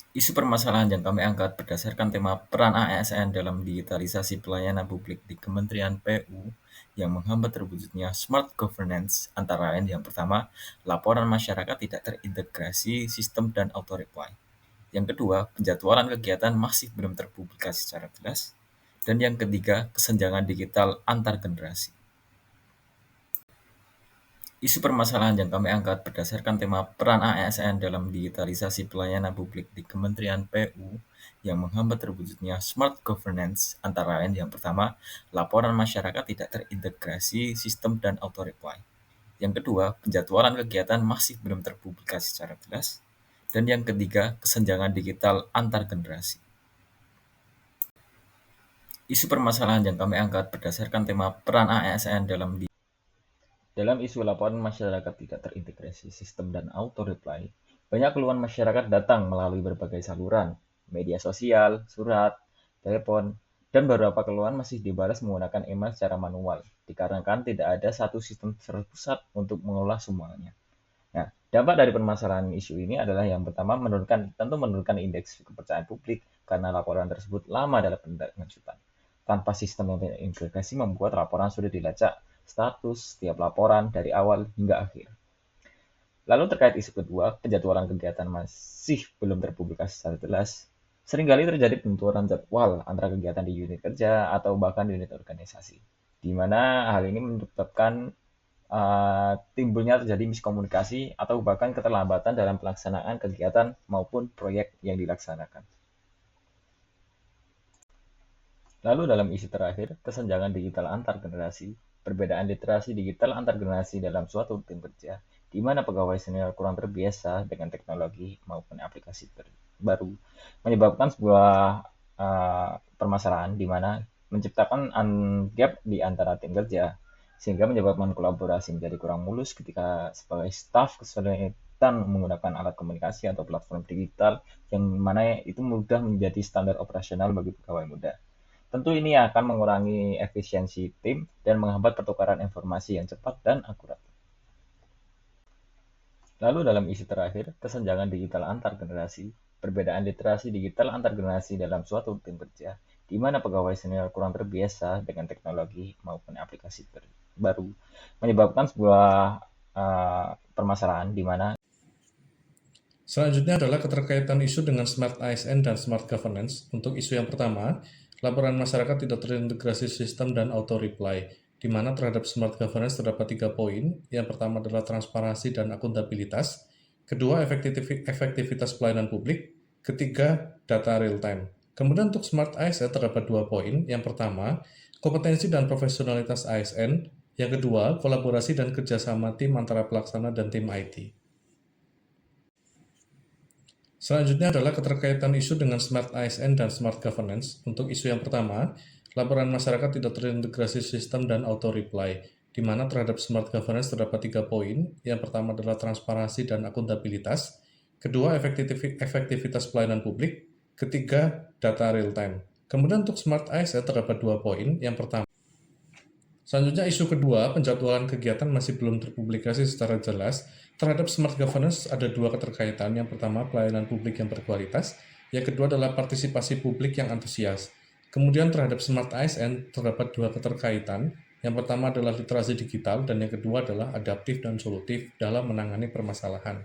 Isu permasalahan yang kami angkat berdasarkan tema peran ASN dalam digitalisasi pelayanan publik di Kementerian PU yang menghambat terwujudnya smart governance antara lain yang pertama, laporan masyarakat tidak terintegrasi sistem dan auto-reply. Yang kedua, penjadwalan kegiatan masih belum terpublikasi secara jelas. Dan yang ketiga, kesenjangan digital antar generasi. Isu permasalahan yang kami angkat berdasarkan tema peran ASN dalam digitalisasi pelayanan publik di Kementerian PU yang menghambat terwujudnya smart governance antara lain yang pertama, laporan masyarakat tidak terintegrasi sistem dan auto-reply. Yang kedua, penjadwalan kegiatan masih belum terpublikasi secara jelas. Dan yang ketiga, kesenjangan digital antar generasi. Isu permasalahan yang kami angkat berdasarkan tema peran ASN dalam isu laporan masyarakat tidak terintegrasi sistem dan auto-reply, banyak keluhan masyarakat datang melalui berbagai saluran, media sosial, surat, telepon, dan beberapa keluhan masih dibalas menggunakan email secara manual, dikarenakan tidak ada satu sistem terpusat untuk mengolah semuanya. Nah, dampak dari permasalahan isu ini adalah yang pertama tentu menurunkan indeks kepercayaan publik karena laporan tersebut lama dalam pengajuan. Tanpa sistem yang terintegrasi membuat laporan sulit dilacak status setiap laporan dari awal hingga akhir. Lalu terkait isu kedua, penjadwalan kegiatan masih belum terpublikasi secara jelas. Seringkali terjadi benturan jadwal antara kegiatan di unit kerja atau bahkan di unit organisasi, di mana hal ini menyebabkan timbulnya terjadi miskomunikasi atau bahkan keterlambatan dalam pelaksanaan kegiatan maupun proyek yang dilaksanakan. Lalu dalam isu terakhir, kesenjangan digital antar generasi, perbedaan literasi digital antar generasi dalam suatu tim kerja, di mana pegawai senior kurang terbiasa dengan teknologi maupun aplikasi baru, menyebabkan sebuah permasalahan di mana menciptakan gap di antara tim kerja, sehingga menyebabkan kolaborasi menjadi kurang mulus ketika sebagai staff kesulitan menggunakan alat komunikasi atau platform digital yang mana itu mudah menjadi standar operasional bagi pegawai muda. Tentu ini akan mengurangi efisiensi tim dan menghambat pertukaran informasi yang cepat dan akurat. Lalu dalam isu terakhir, kesenjangan digital antar generasi, perbedaan literasi digital antar generasi dalam suatu tim kerja, di mana pegawai senior kurang terbiasa dengan teknologi maupun aplikasi baru, menyebabkan sebuah permasalahan di mana Selanjutnya adalah keterkaitan isu dengan Smart ASN dan Smart Governance. Untuk isu yang pertama, laporan masyarakat tidak terintegrasi sistem dan auto-reply, di mana terhadap Smart Governance terdapat 3 poin. Yang pertama adalah transparansi dan akuntabilitas, kedua efektivitas pelayanan publik, ketiga data real-time. Kemudian untuk Smart ASN terdapat 2 poin. Yang pertama, kompetensi dan profesionalitas ASN, yang kedua, kolaborasi dan kerjasama tim antara pelaksana dan tim IT. Selanjutnya adalah keterkaitan isu dengan Smart ASN dan Smart Governance. Untuk isu yang pertama, laporan masyarakat tidak terintegrasi sistem dan auto-reply, di mana terhadap Smart Governance terdapat 3 poin. Yang pertama adalah transparansi dan akuntabilitas, kedua efektivitas pelayanan publik, ketiga data real-time. Kemudian untuk Smart ASN terdapat 2 poin. Yang pertama, selanjutnya isu kedua, penjadwalan kegiatan masih belum terpublikasi secara jelas. Terhadap smart governance ada 2 keterkaitan. Yang pertama, pelayanan publik yang berkualitas. Yang kedua adalah partisipasi publik yang antusias. Kemudian terhadap smart ASN terdapat 2 keterkaitan. Yang pertama adalah literasi digital dan yang kedua adalah adaptif dan solutif dalam menangani permasalahan.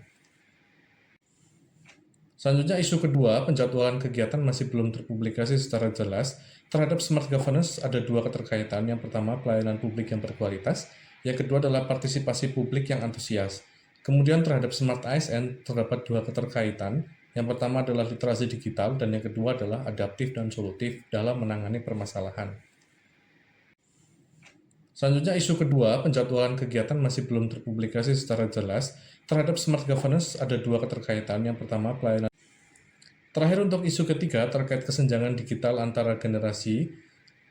Selanjutnya isu kedua, penjadwalan kegiatan masih belum terpublikasi secara jelas. Terhadap smart governance ada 2 keterkaitan. Yang pertama, pelayanan publik yang berkualitas. Yang kedua adalah partisipasi publik yang antusias. Kemudian terhadap smart ASN terdapat 2 keterkaitan. Yang pertama adalah literasi digital dan yang kedua adalah adaptif dan solutif dalam menangani permasalahan. Selanjutnya isu kedua, penjadwalan kegiatan masih belum terpublikasi secara jelas. Terhadap smart governance ada 2 keterkaitan. Yang pertama, pelayanan. Terakhir untuk isu ketiga terkait kesenjangan digital antara generasi,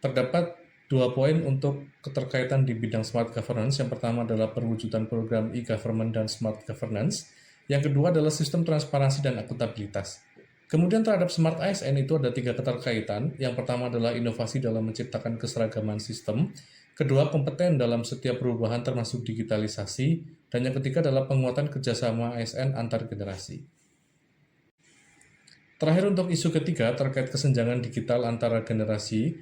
terdapat 2 poin untuk keterkaitan di bidang smart governance. Yang pertama adalah perwujudan program e-government dan smart governance. Yang kedua adalah sistem transparansi dan akuntabilitas. Kemudian terhadap smart ASN itu ada 3 keterkaitan. Yang pertama adalah inovasi dalam menciptakan keseragaman sistem. Kedua, kompeten dalam setiap perubahan termasuk digitalisasi. Dan yang ketiga adalah penguatan kerjasama ASN antar generasi. Terakhir untuk isu ketiga terkait kesenjangan digital antara generasi,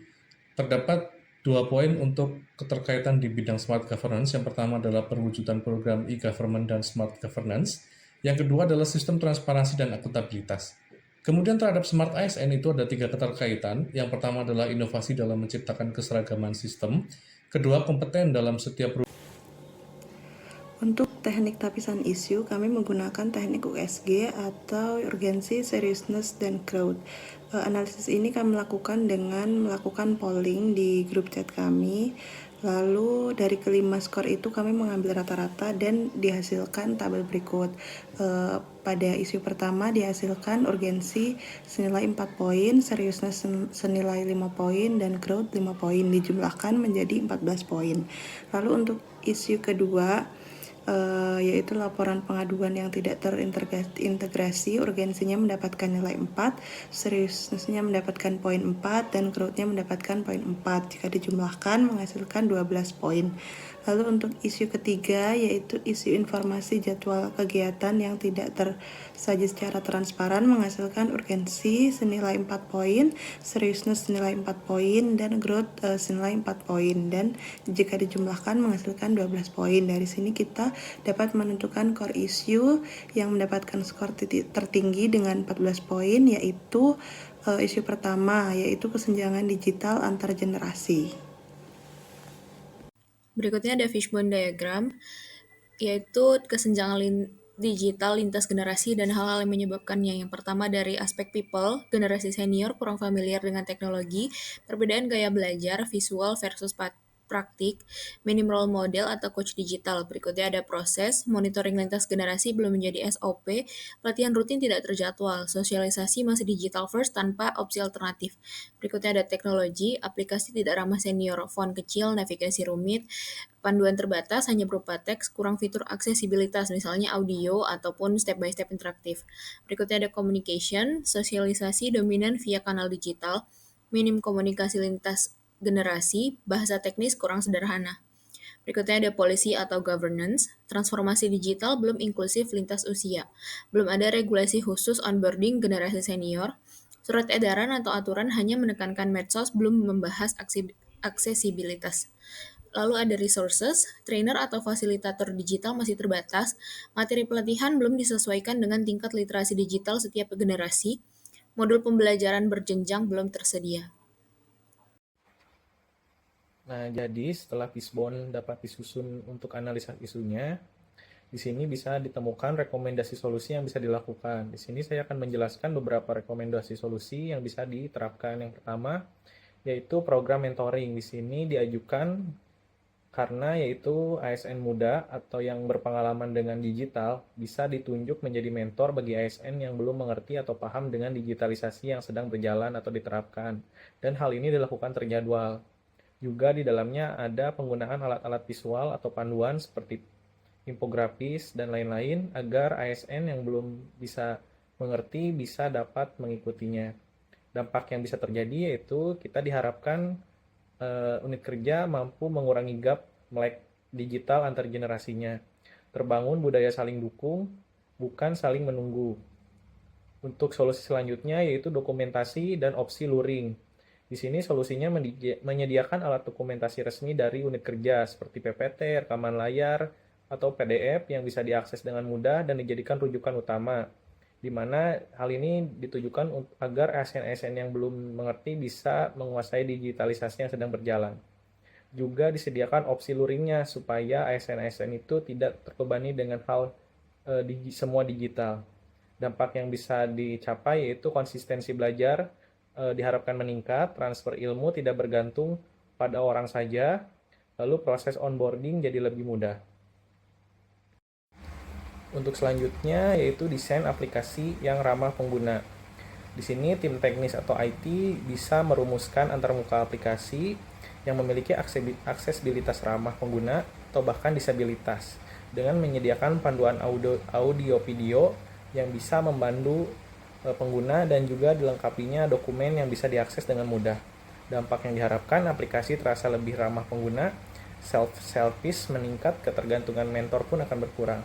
terdapat 2 poin untuk keterkaitan di bidang smart governance. Yang pertama adalah perwujudan program e-government dan smart governance. Yang kedua adalah sistem transparansi dan akuntabilitas. Kemudian terhadap smart ASN itu ada 3 keterkaitan. Yang pertama adalah inovasi dalam menciptakan keseragaman sistem. Kedua, kompeten dalam setiap Untuk teknik tapisan isu, kami menggunakan teknik USG atau urgensi, seriousness, dan crowd. Analisis ini kami lakukan dengan melakukan polling di grup chat kami. Lalu dari kelima skor itu kami mengambil rata-rata dan dihasilkan tabel berikut. Pada isu pertama dihasilkan urgensi senilai 4 poin, seriousness senilai 5 poin, dan crowd 5 poin, dijumlahkan menjadi 14 poin. Lalu untuk isu kedua, yaitu laporan pengaduan yang tidak terintegrasi, urgensinya mendapatkan nilai 4, seriousness-nya mendapatkan poin 4, dan crowd-nya mendapatkan poin 4. Jika dijumlahkan menghasilkan 12 poin. Lalu untuk isu ketiga, yaitu isu informasi jadwal kegiatan yang tidak tersaji secara transparan, menghasilkan urgensi senilai 4 poin, seriousness senilai 4 poin, dan growth senilai 4 poin. Dan jika dijumlahkan menghasilkan 12 poin. Dari sini kita dapat menentukan core issue yang mendapatkan skor tertinggi dengan 14 poin, yaitu isu pertama, yaitu kesenjangan digital antar generasi. Berikutnya ada fishbone diagram, yaitu kesenjangan digital lintas generasi dan hal-hal yang menyebabkannya. Yang pertama dari aspek people, generasi senior kurang familiar dengan teknologi, perbedaan gaya belajar, visual versus praktik, minim role model atau coach digital. Berikutnya ada proses, monitoring lintas generasi belum menjadi SOP, pelatihan rutin tidak terjadwal, sosialisasi masih digital first tanpa opsi alternatif. Berikutnya ada teknologi, aplikasi tidak ramah senior, font kecil, navigasi rumit, panduan terbatas hanya berupa teks, kurang fitur aksesibilitas, misalnya audio ataupun step-by-step interaktif. Berikutnya ada communication, sosialisasi dominan via kanal digital, minim komunikasi lintas generasi, bahasa teknis kurang sederhana. Berikutnya ada policy atau governance, transformasi digital belum inklusif lintas usia, belum ada regulasi khusus onboarding generasi senior, surat edaran atau aturan hanya menekankan medsos belum membahas aksesibilitas. Lalu ada resources, trainer atau fasilitator digital masih terbatas, materi pelatihan belum disesuaikan dengan tingkat literasi digital setiap generasi, modul pembelajaran berjenjang belum tersedia. Nah, jadi setelah fishbone dapat disusun untuk analisa isunya, di sini bisa ditemukan rekomendasi solusi yang bisa dilakukan. Di sini saya akan menjelaskan beberapa rekomendasi solusi yang bisa diterapkan. Yang pertama, yaitu program mentoring. Di sini diajukan karena yaitu ASN muda atau yang berpengalaman dengan digital bisa ditunjuk menjadi mentor bagi ASN yang belum mengerti atau paham dengan digitalisasi yang sedang berjalan atau diterapkan. Dan hal ini dilakukan terjadwal. Juga di dalamnya ada penggunaan alat-alat visual atau panduan seperti infografis dan lain-lain agar ASN yang belum bisa mengerti bisa dapat mengikutinya. Dampak yang bisa terjadi yaitu kita diharapkan unit kerja mampu mengurangi gap melek digital antar generasinya. Terbangun budaya saling dukung, bukan saling menunggu. Untuk solusi selanjutnya yaitu dokumentasi dan opsi luring. Di sini solusinya menyediakan alat dokumentasi resmi dari unit kerja seperti PPT, rekaman layar, atau PDF yang bisa diakses dengan mudah dan dijadikan rujukan utama, di mana hal ini ditujukan agar ASN-ASN yang belum mengerti bisa menguasai digitalisasi yang sedang berjalan. Juga disediakan opsi luringnya supaya ASN-ASN itu tidak terbebani dengan hal semua digital. Dampak yang bisa dicapai yaitu konsistensi belajar, diharapkan meningkat, transfer ilmu tidak bergantung pada orang saja, lalu proses onboarding jadi lebih mudah. Untuk selanjutnya yaitu desain aplikasi yang ramah pengguna. Di sini tim teknis atau IT bisa merumuskan antarmuka aplikasi yang memiliki aksesibilitas ramah pengguna atau bahkan disabilitas dengan menyediakan panduan audio-video yang bisa membantu pengguna dan juga dilengkapinya dokumen yang bisa diakses dengan mudah. Dampak yang diharapkan aplikasi terasa lebih ramah pengguna, self-service meningkat, ketergantungan mentor pun akan berkurang.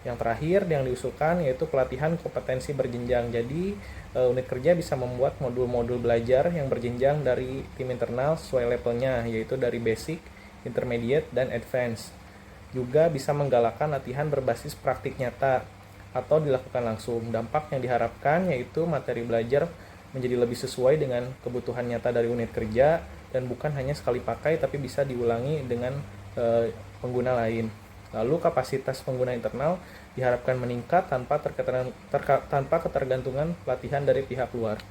Yang terakhir yang diusulkan yaitu pelatihan kompetensi berjenjang. Jadi unit kerja bisa membuat modul-modul belajar yang berjenjang dari tim internal sesuai levelnya, yaitu dari basic, intermediate, dan advance. Juga bisa menggalakkan latihan berbasis praktik nyata atau dilakukan langsung. Dampak yang diharapkan yaitu materi belajar menjadi lebih sesuai dengan kebutuhan nyata dari unit kerja dan bukan hanya sekali pakai tapi bisa diulangi dengan pengguna lain. Lalu kapasitas pengguna internal diharapkan meningkat tanpa ketergantungan pelatihan dari pihak luar.